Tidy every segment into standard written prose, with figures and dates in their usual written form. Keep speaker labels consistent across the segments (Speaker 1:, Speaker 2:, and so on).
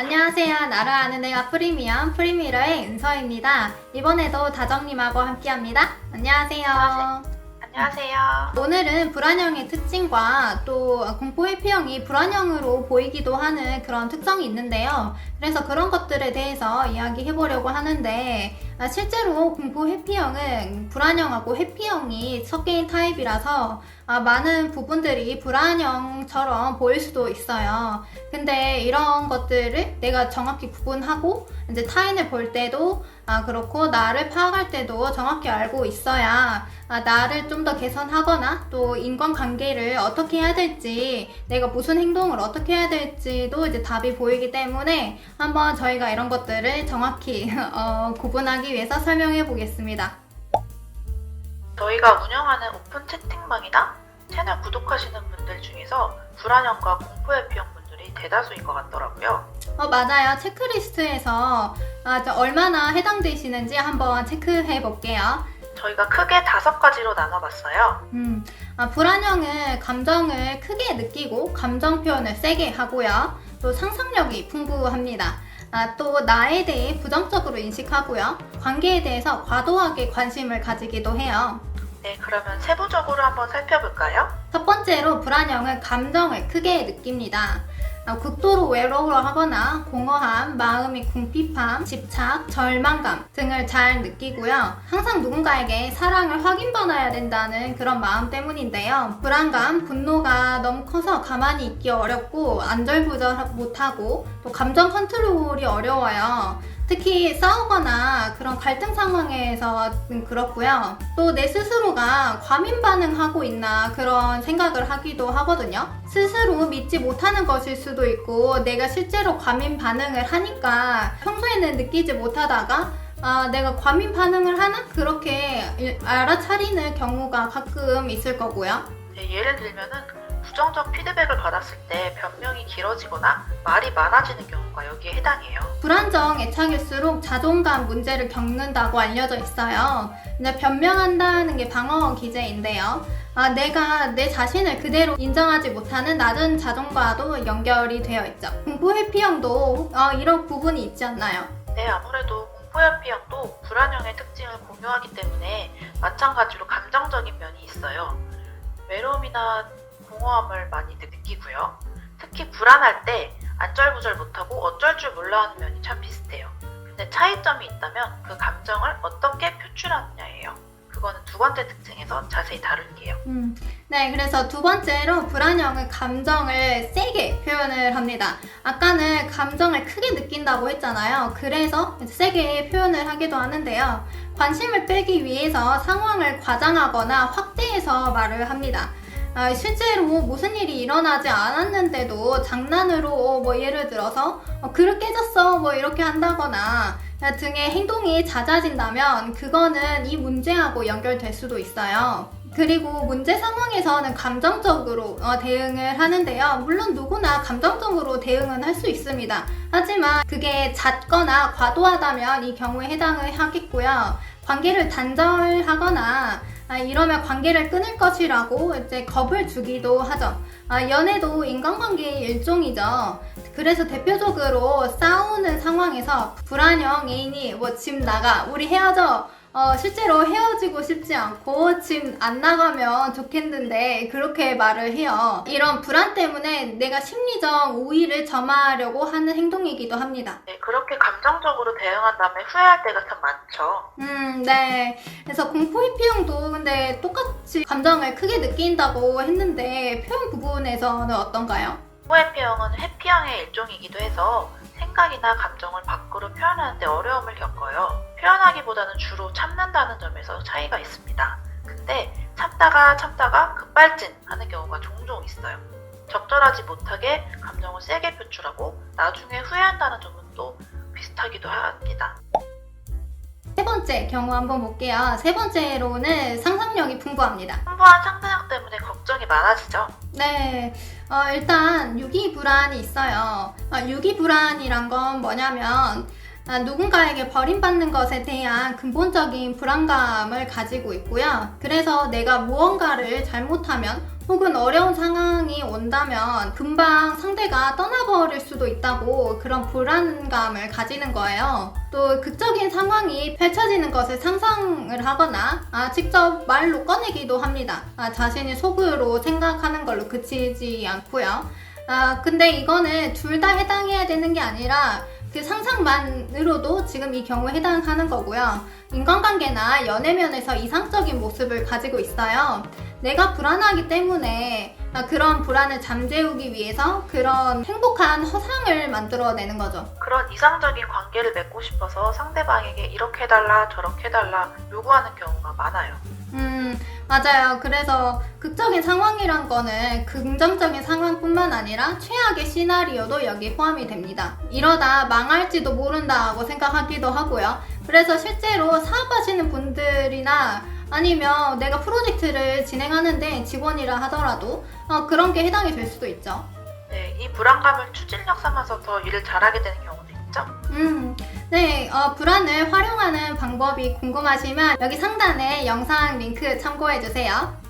Speaker 1: 안녕하세요. 나를 아는 애가 프리미엄 프리미러의 은서입니다. 이번에도 다정님하고 함께합니다. 안녕하세요.
Speaker 2: 안녕하세요.
Speaker 1: 오늘은 불안형의 특징과 또 공포 회피형이 불안형으로 보이기도 하는 그런 특성이 있는데요. 그래서 그런 것들에 대해서 이야기해 보려고 하는데, 실제로 공포 회피형은 불안형하고 회피형이 섞인 타입이라서 많은 부분들이 불안형처럼 보일 수도 있어요. 근데 이런 것들을 내가 정확히 구분하고 이제 타인을 볼 때도 그렇고 나를 파악할 때도 정확히 알고 있어야 나를 좀 더 개선하거나 또 인간관계를 어떻게 해야 될지, 내가 무슨 행동을 어떻게 해야 될지도 이제 답이 보이기 때문에 한번 저희가 이런 것들을 정확히 구분하기 위해서 설명해 보겠습니다.
Speaker 2: 저희가 운영하는 오픈 채팅방이나 채널 구독하시는 분들 중에서 불안형과 공포 회피형 분들이 대다수인 것 같더라고요.
Speaker 1: 맞아요. 체크리스트에서 얼마나 해당되시는지 한번 체크해 볼게요.
Speaker 2: 저희가 크게 5가지로 나눠봤어요.
Speaker 1: 불안형은 감정을 크게 느끼고 감정 표현을 세게 하고요. 또 상상력이 풍부합니다. 또 나에 대해 부정적으로 인식하고요. 관계에 대해서 과도하게 관심을 가지기도 해요.
Speaker 2: 네, 그러면 세부적으로 한번 살펴볼까요?
Speaker 1: 첫 번째로 불안형은 감정을 크게 느낍니다. 극도로 외로워하거나 공허함, 마음이 궁핍함, 집착, 절망감 등을 잘 느끼고요. 항상 누군가에게 사랑을 확인받아야 된다는 그런 마음 때문인데요. 불안감, 분노가 너무 커서 가만히 있기 어렵고 안절부절 못하고 또 감정 컨트롤이 어려워요. 특히 싸우거나 그런 갈등 상황에서 그렇고요. 또 내 스스로가 과민 반응하고 있나 그런 생각을 하기도 하거든요. 스스로 믿지 못하는 것일 수도 있고 내가 실제로 과민 반응을 하니까 평소에는 느끼지 못하다가 내가 과민 반응을 하나? 그렇게 알아차리는 경우가 가끔 있을 거고요.
Speaker 2: 네, 예를 들면은 부정적 피드백을 받았을 때 변명이 길어지거나 말이 많아지는 경우가 여기에 해당해요.
Speaker 1: 불안정 애착일수록 자존감 문제를 겪는다고 알려져 있어요. 이제 변명한다는 게 방어 기제인데요. 내가 내 자신을 그대로 인정하지 못하는 낮은 자존과도 연결이 되어 있죠. 공포 회피형도 이런 부분이 있지 않나요?
Speaker 2: 네, 아무래도 공포 회피형도 불안형의 특징을 공유하기 때문에 마찬가지로 감정적인 면이 있어요. 외로움이나 공허함을 많이 느끼고요. 특히 불안할 때 안절부절 못하고 어쩔 줄 몰라 하는 면이 참 비슷해요. 근데 차이점이 있다면 그 감정을 어떻게 표출하느냐예요. 그거는 두 번째 특징에서 자세히 다룰게요.
Speaker 1: 네, 그래서 두 번째로 불안형은 감정을 세게 표현을 합니다. 아까는 감정을 크게 느낀다고 했잖아요. 그래서 세게 표현을 하기도 하는데요. 관심을 빼기 위해서 상황을 과장하거나 확대해서 말을 합니다. 실제로 무슨 일이 일어나지 않았는데도 장난으로 뭐 예를 들어서 그릇 깨졌어 뭐 이렇게 한다거나 등의 행동이 잦아진다면 그거는 이 문제하고 연결될 수도 있어요. 그리고 문제 상황에서는 감정적으로 대응을 하는데요. 물론 누구나 감정적으로 대응은 할 수 있습니다. 하지만 그게 잦거나 과도하다면 이 경우에 해당을 하겠고요. 관계를 단절하거나 이러면 관계를 끊을 것이라고 이제 겁을 주기도 하죠. 연애도 인간관계의 일종이죠. 그래서 대표적으로 싸우는 상황에서 불안형 애인이 집 나가, 우리 헤어져. 실제로 헤어지고 싶지 않고 집 안 나가면 좋겠는데 그렇게 말을 해요. 이런 불안 때문에 내가 심리적 우위를 점하려고 하는 행동이기도 합니다.
Speaker 2: 네, 그렇게 감정적으로 대응한 다음에 후회할 때가 참 많죠.
Speaker 1: 네. 그래서 공포 회피형도 근데 똑같이 감정을 크게 느낀다고 했는데 표현 부분에서는 어떤가요?
Speaker 2: 공포 회피형은 회피형의 일종이기도 해서 생각이나 감정을 밖으로 표현하는데 어려움을 겪어요. 표현하기보다는 주로 참는다는 점에서 차이가 있습니다. 근데 참다가 급발진하는 경우가 종종 있어요. 적절하지 못하게 감정을 세게 표출하고 나중에 후회한다는 점은 또 비슷하기도 합니다.
Speaker 1: 세 번째 경우 한번 볼게요. 세 번째로는 상상력이 풍부합니다.
Speaker 2: 풍부한 상상력 때문에 걱정이 많아지죠.
Speaker 1: 네, 일단 유기불안이 있어요. 유기불안이란 건 뭐냐면 누군가에게 버림받는 것에 대한 근본적인 불안감을 가지고 있고요. 그래서 내가 무언가를 잘못하면 혹은 어려운 상황이 온다면 금방 상대가 떠나버릴 수도 있다고 그런 불안감을 가지는 거예요. 또 극적인 상황이 펼쳐지는 것을 상상을 하거나 직접 말로 꺼내기도 합니다. 자신이 속으로 생각하는 걸로 그치지 않고요. 근데 이거는 둘 다 해당해야 되는 게 아니라 그 상상만으로도 지금 이 경우에 해당하는 거고요. 인간관계나 연애면에서 이상적인 모습을 가지고 있어요. 내가 불안하기 때문에 그런 불안을 잠재우기 위해서 그런 행복한 허상을 만들어내는 거죠.
Speaker 2: 그런 이상적인 관계를 맺고 싶어서 상대방에게 이렇게 해달라 저렇게 해달라 요구하는 경우가 많아요.
Speaker 1: 맞아요. 그래서 극적인 상황이란 거는 긍정적인 상황뿐만 아니라 최악의 시나리오도 여기에 포함이 됩니다. 이러다 망할지도 모른다고 생각하기도 하고요. 그래서 실제로 사업하시는 분들이나 아니면 내가 프로젝트를 진행하는데 직원이라 하더라도 그런 게 해당이 될 수도 있죠.
Speaker 2: 네, 이 불안감을 추진력 삼아서 더 일을 잘하게 되는 경우도 있죠.
Speaker 1: 네, 불안을 활용하는 방법이 궁금하시면 여기 상단에 영상 링크 참고해주세요.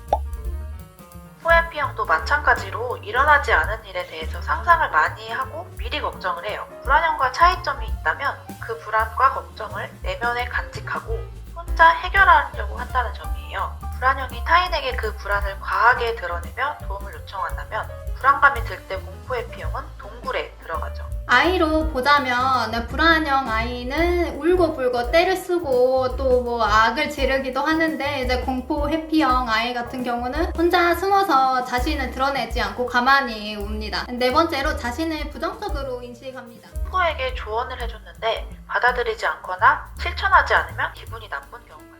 Speaker 2: 후회피형도 마찬가지로 일어나지 않은 일에 대해서 상상을 많이 하고 미리 걱정을 해요. 불안형과 차이점이 있다면 그 불안과 걱정을 내면에 간직하고 혼자 해결하려고 한다는 점이에요. 불안형이 타인에게 그 불안을 과하게 드러내며 도움을 요청한다면 불안감이 들 때 공포회피형은 동굴에 들어가죠.
Speaker 1: 아이로 보자면 불안형 아이는 울고불고 떼를 쓰고 또 뭐 악을 지르기도 하는데 이제 공포 회피형 아이 같은 경우는 혼자 숨어서 자신을 드러내지 않고 가만히 옵니다. 네 번째로 자신을 부정적으로 인식합니다.
Speaker 2: 친구에게 조언을 해줬는데 받아들이지 않거나 실천하지 않으면 기분이 나쁜 경우가